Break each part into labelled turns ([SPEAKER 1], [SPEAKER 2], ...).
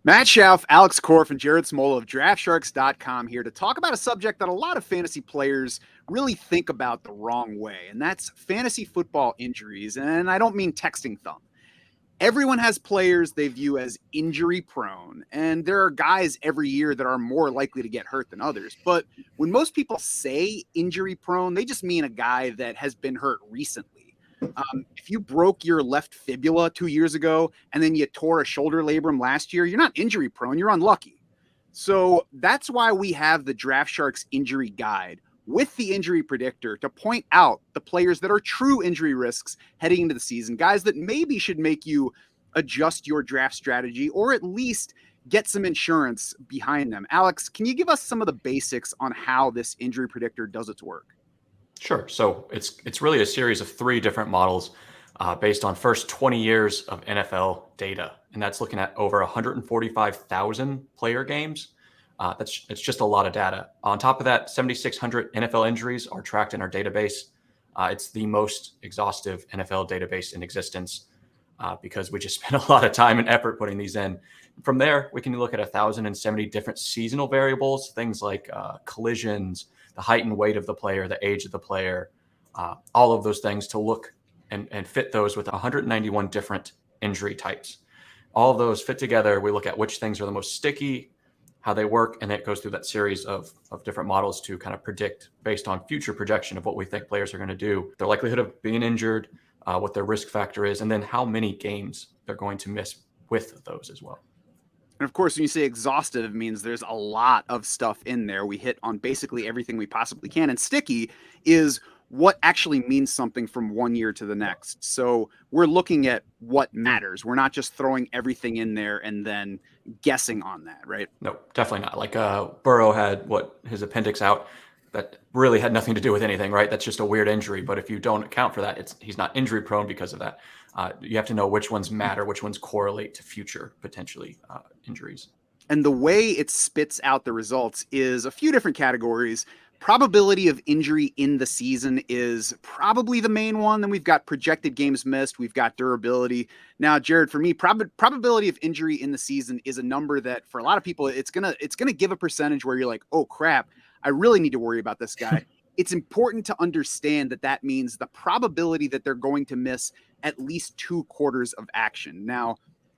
[SPEAKER 1] Matt Schauf, Alex Korf, and Jared Smola of DraftSharks.com here to talk about a subject that a lot of fantasy players really think about the wrong way, and that's fantasy football injuries. And I don't mean texting thumb. Everyone has players they view as injury prone, and there are guys every year that are more likely to get hurt than others. But when most people say injury prone, they just mean a guy that has been hurt recently. If you broke your left fibula 2 years ago and then you tore a shoulder labrum last year, you're not injury prone, you're unlucky. So that's why we have the Draft Sharks Injury Guide with the Injury Predictor to point out the players that are true injury risks heading into the season, guys that maybe should make you adjust your draft strategy or at least get some insurance behind them. Alex, can you give us some of the basics on how this Injury Predictor does its work?
[SPEAKER 2] Sure. So it's really a series of three different models based on first 20 years of NFL data, and that's looking at over 145,000 player games. It's just a lot of data. On top of that, 7,600 NFL injuries are tracked in our database. It's the most exhaustive NFL database in existence because we just spent a lot of time and effort putting these in. From there, we can look at 1,070 different seasonal variables, things like collisions, the height and weight of the player, the age of the player, all of those things to look and fit those with 191 different injury types. All of those fit together. We look at which things are the most sticky, how they work, and it goes through that series of different models to kind of predict based on future projection of what we think players are going to do, their likelihood of being injured, what their risk factor is, and then how many games they're going to miss with those as well.
[SPEAKER 1] And of course, when you say exhaustive, it means there's a lot of stuff in there. We hit on basically everything we possibly can. And sticky is what actually means something from one year to the next. So we're looking at what matters. We're not just throwing everything in there and then guessing on that, right?
[SPEAKER 2] No, definitely not. Like Burrow had his appendix out. That really had nothing to do with anything, right? That's just a weird injury. But if you don't account for that, he's not injury prone because of that. You have to know which ones matter, which ones correlate to future potentially injuries.
[SPEAKER 1] And the way it spits out the results is a few different categories. Probability of injury in the season is probably the main one. Then we've got projected games missed. We've got durability. Now, Jared, for me, probability of injury in the season is a number that for a lot of people, it's gonna give a percentage where you're like, oh crap, I really need to worry about this guy. It's important to understand that means the probability that they're going to miss at least 2 quarters of action. Now,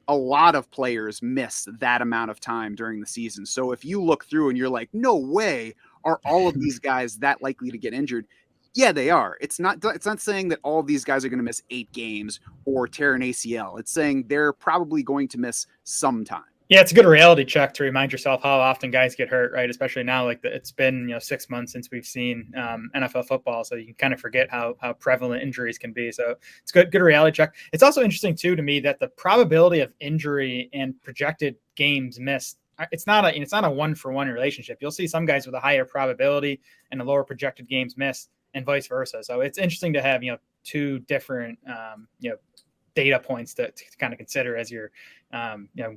[SPEAKER 1] a lot of players miss that amount of time during the season. So if you look through and you're like, no way are all of these guys that likely to get injured? Yeah, they are. It's not saying that all of these guys are going to miss 8 games or tear an ACL. It's saying they're probably going to miss some time.
[SPEAKER 3] Yeah, it's a good reality check to remind yourself how often guys get hurt, right? Especially now, it's been 6 months since we've seen NFL football, so you can kind of forget how prevalent injuries can be. So it's good reality check. It's also interesting too to me that the probability of injury and projected games missed, it's not a 1-for-1 relationship. You'll see some guys with a higher probability and a lower projected games missed, and vice versa. So it's interesting to have two different data points to kind of consider as you're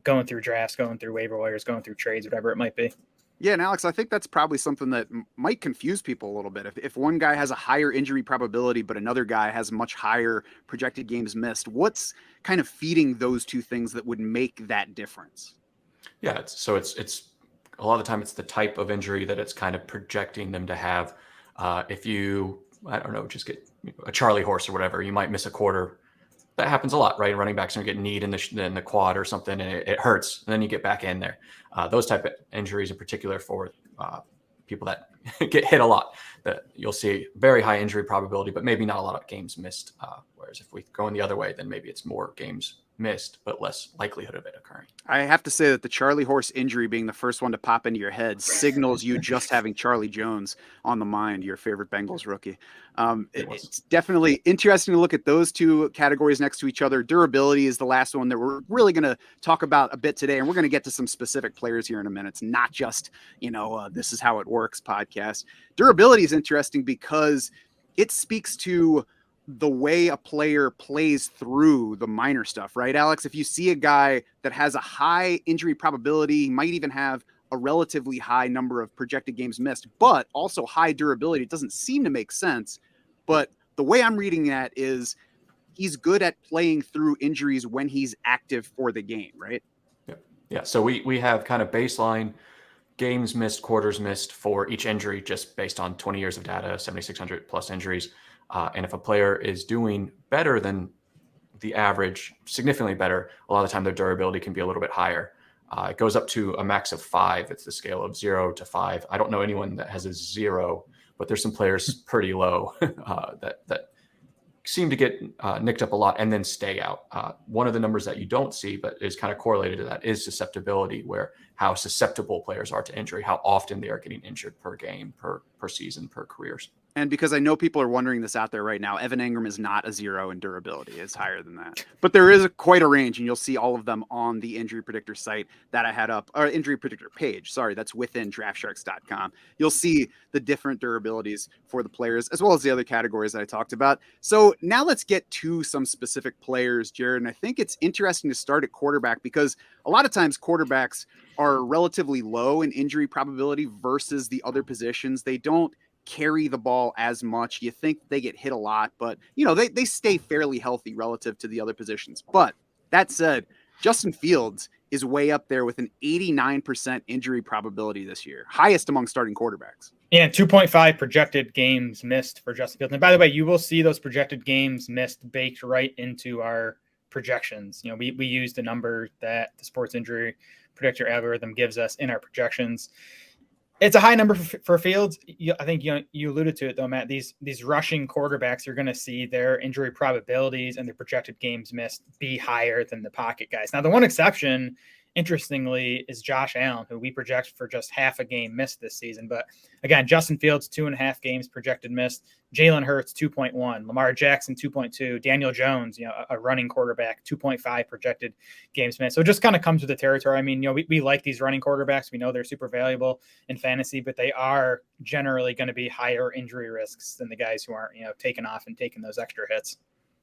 [SPEAKER 3] going through drafts, going through waiver wires, going through trades, whatever it might be.
[SPEAKER 1] Yeah, and Alex, I think that's probably something that might confuse people a little bit. If one guy has a higher injury probability, but another guy has much higher projected games missed, what's kind of feeding those two things that would make that difference?
[SPEAKER 2] Yeah, it's a lot of the time it's the type of injury that it's kind of projecting them to have. If you, I don't know, just get a Charlie horse or whatever, you might miss a quarter. That happens a lot, right? Running backs are going to get kneed in the quad or something, and it hurts. And then you get back in there. Those type of injuries in particular for people that get hit a lot, that you'll see very high injury probability, but maybe not a lot of games missed. Whereas if we go in the other way, then maybe it's more games missed, but less likelihood of it occurring.
[SPEAKER 1] I have to say that the Charlie horse injury being the first one to pop into your head signals you just having Charlie Jones on the mind, your favorite Bengals rookie. It's definitely interesting to look at those two categories next to each other. Durability is the last one that we're really going to talk about a bit today, and we're going to get to some specific players here in a minute. It's not just, this is how it works podcast. Durability is interesting because it speaks to the way a player plays through the minor stuff, right, Alex? If you see a guy that has a high injury probability, might even have a relatively high number of projected games missed, but also high durability, it doesn't seem to make sense. But the way I'm reading that is he's good at playing through injuries when he's active for the game, right?
[SPEAKER 2] Yep. Yeah. So we have kind of baseline games missed, quarters missed for each injury, just based on 20 years of data, 7,600 plus injuries. And if a player is doing better than the average, significantly better, a lot of the time their durability can be a little bit higher. It goes up to a max of 5. It's the scale of 0 to 5. I don't know anyone that has a 0, but there's some players pretty low that seem to get nicked up a lot and then stay out. One of the numbers that you don't see, but is kind of correlated to that, is susceptibility, where how susceptible players are to injury, how often they are getting injured per game, per season, per careers.
[SPEAKER 1] And because I know people are wondering this out there right now, Evan Engram is not a 0 in durability. It's higher than that. But there is quite a range, and you'll see all of them on the Injury Predictor site that I had up, or Injury Predictor page. Sorry, that's within DraftSharks.com. You'll see the different durabilities for the players, as well as the other categories that I talked about. So now let's get to some specific players, Jared. And I think it's interesting to start at quarterback, because a lot of times quarterbacks are relatively low in injury probability versus the other positions. They don't carry the ball as much. You think they get hit a lot, but they stay fairly healthy relative to the other positions. But that said, Justin Fields is way up there with an 89% injury probability this year, highest among starting quarterbacks.
[SPEAKER 3] Yeah, 2.5 projected games missed for Justin Fields. And by the way, you will see those projected games missed baked right into our projections. We use the number that the Sports Injury Predictor algorithm gives us in our projections. It's a high number for Fields. I think you alluded to it though, Matt. These rushing quarterbacks, you're going to see their injury probabilities and their projected games missed be higher than the pocket guys. Now, the one exception, interestingly, is Josh Allen, who we project for just half a game missed this season. But again, Justin Fields, 2.5 games projected missed. Jalen Hurts, 2.1. Lamar Jackson, 2.2. Daniel Jones, a running quarterback, 2.5 projected games missed. So it just kind of comes with the territory. I mean, we like these running quarterbacks. We know they're super valuable in fantasy, but they are generally going to be higher injury risks than the guys who aren't, taking off and taking those extra hits.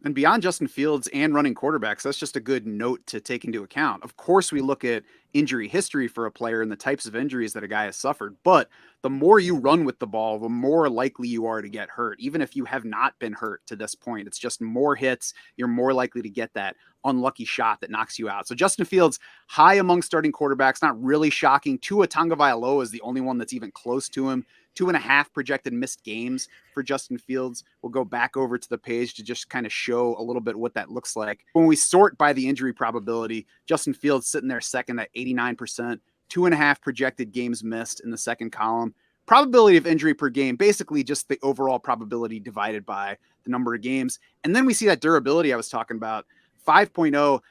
[SPEAKER 1] And beyond Justin Fields and running quarterbacks, that's just a good note to take into account. Of course, we look at injury history for a player and the types of injuries that a guy has suffered. But the more you run with the ball, the more likely you are to get hurt. Even if you have not been hurt to this point, it's just more hits. You're more likely to get that unlucky shot that knocks you out. So Justin Fields, high among starting quarterbacks, not really shocking. Tua Tagovailoa is the only one that's even close to him. 2.5 projected missed games for Justin Fields. We'll go back over to the page to just kind of show a little bit what that looks like. When we sort by the injury probability, Justin Fields sitting there second at 89%, 2.5 projected games missed in the second column. Probability of injury per game, basically just the overall probability divided by the number of games. And then we see that durability I was talking about, 5.0.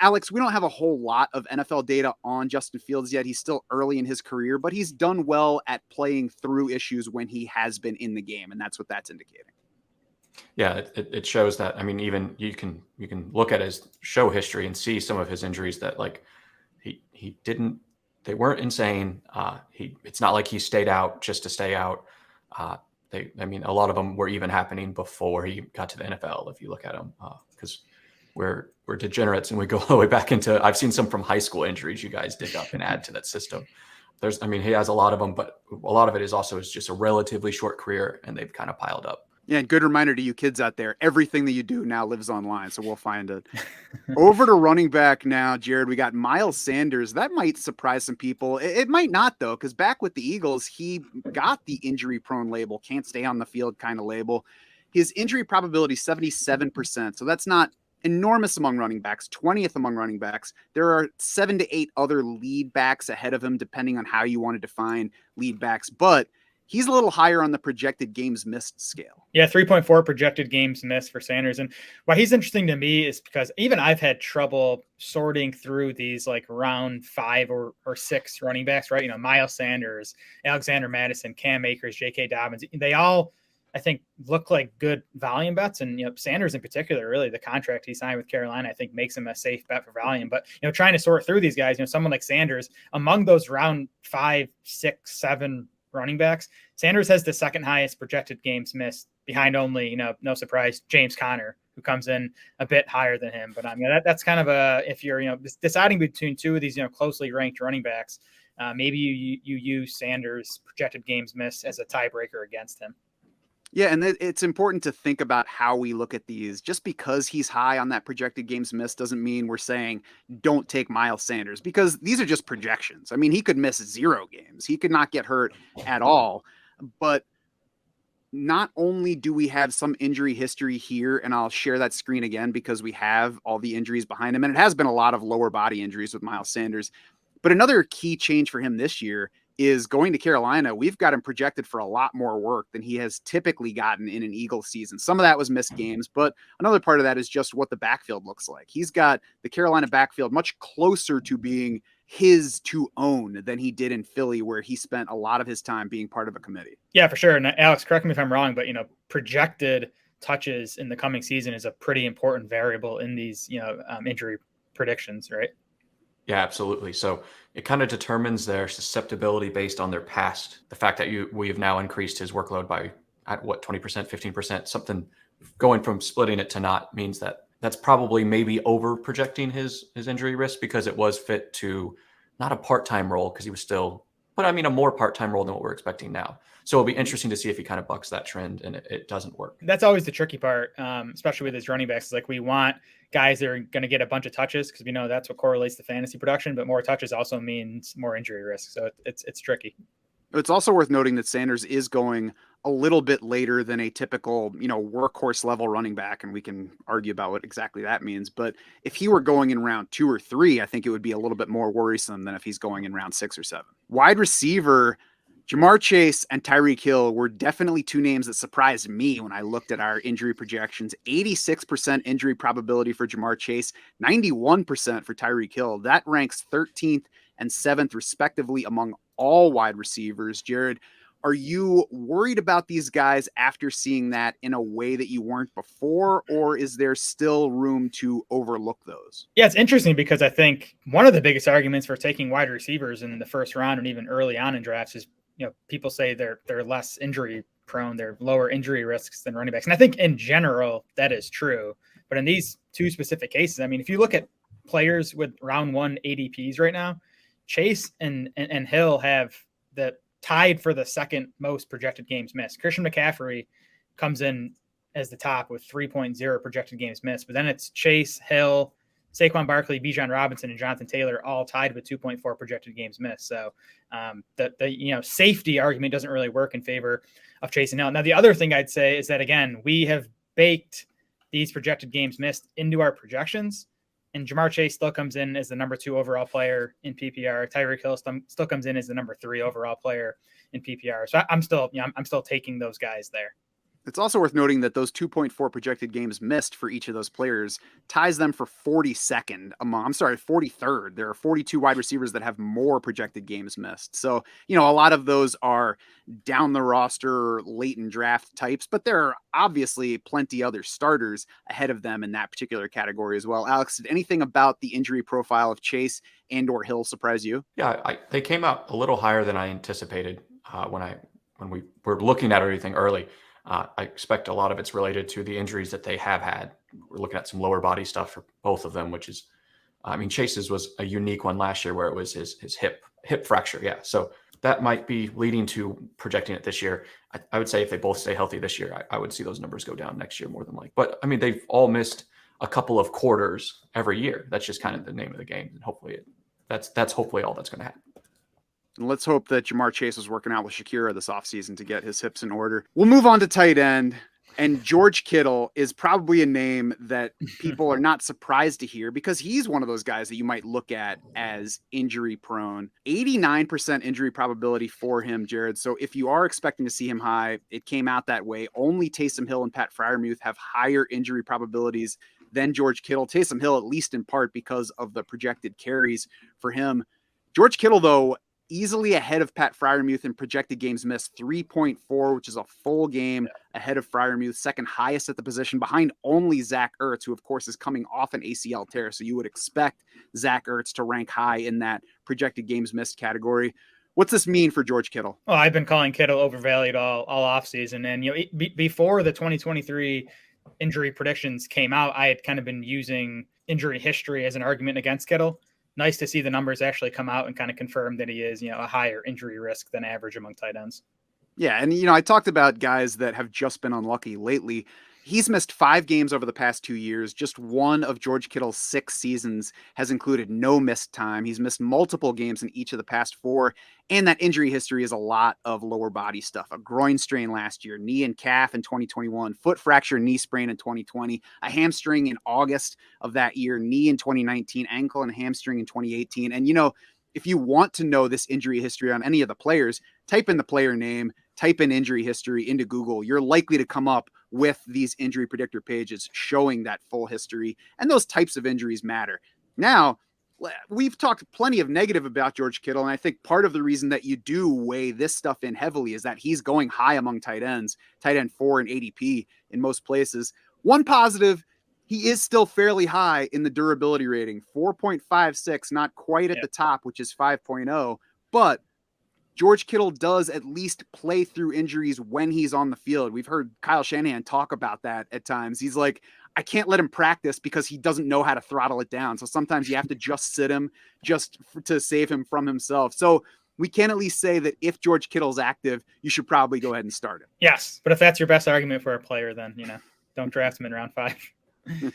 [SPEAKER 1] Alex, we don't have a whole lot of NFL data on Justin Fields yet. He's still early in his career, but he's done well at playing through issues when he has been in the game, and that's what that's indicating.
[SPEAKER 2] Yeah, it shows that. I mean, even you can look at his show history and see some of his injuries that they weren't insane. It's not like he stayed out just to stay out. A lot of them were even happening before he got to the NFL. If you look at them, because we're degenerates and we go all the way back into, I've seen some from high school injuries you guys dig up and add to that system. He has a lot of them, but a lot of it is just a relatively short career and they've kind of piled up.
[SPEAKER 1] Yeah, and good reminder to you kids out there, everything that you do now lives online, so we'll find it. Over to running back now, Jared, we got Miles Sanders. That might surprise some people. It might not, though, because back with the Eagles, he got the injury-prone label, can't stay on the field kind of label. His injury probability, 77%, so that's not enormous among running backs, 20th among running backs. There are 7 to 8 other lead backs ahead of him, depending on how you want to define lead backs, but he's a little higher on the projected games missed scale.
[SPEAKER 3] Yeah, 3.4 projected games missed for Sanders. And why he's interesting to me is because even I've had trouble sorting through these like round 5 or 6 running backs, right? Miles Sanders, Alexander Mattison, Cam Akers, J.K. Dobbins. They all, I think, look like good volume bets. And, Sanders in particular, really the contract he signed with Carolina, I think makes him a safe bet for volume. But, trying to sort through these guys, someone like Sanders, among those round 5, 6, 7 running backs, Sanders has the second highest projected games missed, behind only, no surprise, James Conner, who comes in a bit higher than him. But that's kind of if you're deciding between two of these closely ranked running backs, maybe you use Sanders' projected games missed as a tiebreaker against him.
[SPEAKER 1] Yeah, and it's important to think about how we look at these. Just because he's high on that projected games missed doesn't mean we're saying don't take Miles Sanders, because these are just projections. I mean, he could miss 0 games. He could not get hurt at all. But not only do we have some injury history here, and I'll share that screen again because we have all the injuries behind him, and it has been a lot of lower body injuries with Miles Sanders. But another key change for him this year is going to Carolina. We've got him projected for a lot more work than he has typically gotten in an Eagles season. Some of that was missed games, but another part of that is just what the backfield looks like. He's got the Carolina backfield much closer to being his to own than he did in Philly, where he spent a lot of his time being part of a committee.
[SPEAKER 3] Yeah, for sure. And Alex, correct me if I'm wrong, but projected touches in the coming season is a pretty important variable in these injury predictions, right?
[SPEAKER 2] Yeah, absolutely. So it kind of determines their susceptibility based on their past. The fact that we have now increased his workload by at what 20%, 15%, something going from splitting it to not means that's probably maybe over projecting his injury risk, because it was fit to not a part-time role, because he was still, but I mean a more part-time role than what we're expecting now. So it'll be interesting to see if he kind of bucks that trend and it doesn't work.
[SPEAKER 3] That's always the tricky part, especially with his running backs. Is like we want guys that are going to get a bunch of touches because we know that's what correlates to fantasy production, but more touches also means more injury risk. So it's tricky.
[SPEAKER 1] It's also worth noting that Sanders is going a little bit later than a typical, workhorse level running back, and we can argue about what exactly that means. But if he were going in round 2 or 3, I think it would be a little bit more worrisome than if he's going in round 6 or 7. Wide receiver, Jamar Chase and Tyreek Hill were definitely two names that surprised me when I looked at our injury projections. 86% injury probability for Jamar Chase, 91% for Tyreek Hill. That ranks 13th and 7th respectively among all wide receivers. Jared, are you worried about these guys after seeing that in a way that you weren't before, or is there still room to overlook those?
[SPEAKER 3] Yeah, it's interesting because I think one of the biggest arguments for taking wide receivers in the first round and even early on in drafts is, people say they're less injury prone, they're lower injury risks than running backs. And I think in general that is true. But in these two specific cases, I mean, if you look at players with round 1 ADPs right now, Chase and Hill have the tied for the second most projected games missed. Christian McCaffrey comes in as the top with 3.0 projected games missed, but then it's Chase, Hill, Saquon Barkley, Bijan Robinson, and Jonathan Taylor all tied with 2.4 projected games missed. So the safety argument doesn't really work in favor of Chase and Hill. Now, the other thing I'd say is that, again, we have baked these projected games missed into our projections. And Jamar Chase still comes in as the number 2 overall player in PPR. Tyreek Hill still comes in as the number 3 overall player in PPR. So I'm still taking those guys there.
[SPEAKER 1] It's also worth noting that those 2.4 projected games missed for each of those players ties them for 43rd. There are 42 wide receivers that have more projected games missed. So, a lot of those are down the roster, late in draft types, but there are obviously plenty other starters ahead of them in that particular category as well. Alex, did anything about the injury profile of Chase and or Hill surprise you?
[SPEAKER 2] Yeah, they came out a little higher than I anticipated when we were looking at everything early. I expect a lot of it's related to the injuries that they have had. We're looking at some lower body stuff for both of them, which is, Chase's was a unique one last year where it was his hip fracture. Yeah. So that might be leading to projecting it this year. I would say if they both stay healthy this year, I would see those numbers go down next year more than likely. But they've all missed a couple of quarters every year. That's just kind of the name of the game. And hopefully that's hopefully all that's going to happen.
[SPEAKER 1] And let's hope that Jamar Chase was working out with Shakira this offseason to get his hips in order. We'll move on to tight end. And George Kittle is probably a name that people are not surprised to hear because he's one of those guys that you might look at as injury prone. 89% injury probability for him, Jared. So if you are expecting to see him high, it came out that way. Only Taysom Hill and Pat Freiermuth have higher injury probabilities than George Kittle. Taysom Hill, at least in part because of the projected carries for him. George Kittle, though, easily ahead of Pat Freiermuth in projected games missed, 3.4, which is a full game ahead of Freiermuth, second highest at the position, behind only Zach Ertz, who of course is coming off an ACL tear. So you would expect Zach Ertz to rank high in that projected games missed category. What's this mean for George Kittle?
[SPEAKER 3] Well, I've been calling Kittle overvalued all offseason. And, before the 2023 injury predictions came out, I had kind of been using injury history as an argument against Kittle. Nice to see the numbers actually come out and kind of confirm that he is, a higher injury risk than average among tight ends.
[SPEAKER 1] Yeah, and I talked about guys that have just been unlucky lately. He's missed 5 games over the past 2 years. Just one of George Kittle's 6 seasons has included no missed time. He's missed multiple games in each of the past 4. And that injury history is a lot of lower body stuff. A groin strain last year, knee and calf in 2021, foot fracture, knee sprain in 2020, a hamstring in August of that year, knee in 2019, ankle and hamstring in 2018. And, if you want to know this injury history on any of the players, type in the player name, type in injury history into Google. You're likely to come up with these injury predictor pages showing that full history, and those types of injuries matter. Now, we've talked plenty of negative about George Kittle, and I think part of the reason that you do weigh this stuff in heavily is that he's going high among tight ends, tight end 4 in ADP in most places. One positive, he is still fairly high in the durability rating, 4.56, not quite at the top, which is 5.0, but George Kittle does at least play through injuries when he's on the field. We've heard Kyle Shanahan talk about that at times. He's like, I can't let him practice because he doesn't know how to throttle it down. So sometimes you have to just sit him to save him from himself. So we can at least say that if George Kittle's active, you should probably go ahead and start him.
[SPEAKER 3] Yes, but if that's your best argument for a player, then, don't draft him in round 5.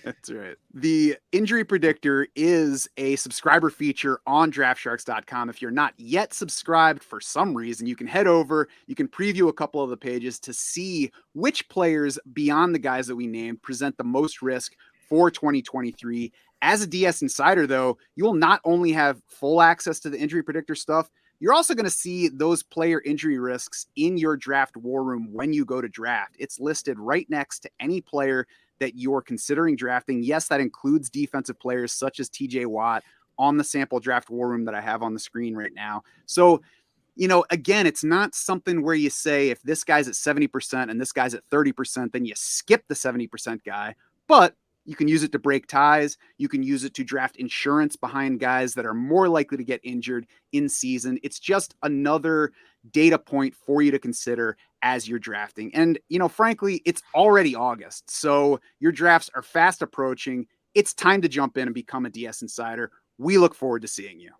[SPEAKER 1] That's right. The Injury Predictor is a subscriber feature on draftsharks.com. If you're not yet subscribed for some reason, you can head over, you can preview a couple of the pages to see which players beyond the guys that we named present the most risk for 2023. As a DS Insider, though, you will not only have full access to the Injury Predictor stuff, you're also going to see those player injury risks in your draft war room when you go to draft. It's listed right next to any player that you're considering drafting. Yes, that includes defensive players such as TJ Watt on the sample draft war room that I have on the screen right now. So, again, it's not something where you say if this guy's at 70% and this guy's at 30%, then you skip the 70% guy. But you can use it to break ties. You can use it to draft insurance behind guys that are more likely to get injured in season. It's just another data point for you to consider as you're drafting. And, frankly, it's already August. So your drafts are fast approaching. It's time to jump in and become a DS Insider. We look forward to seeing you.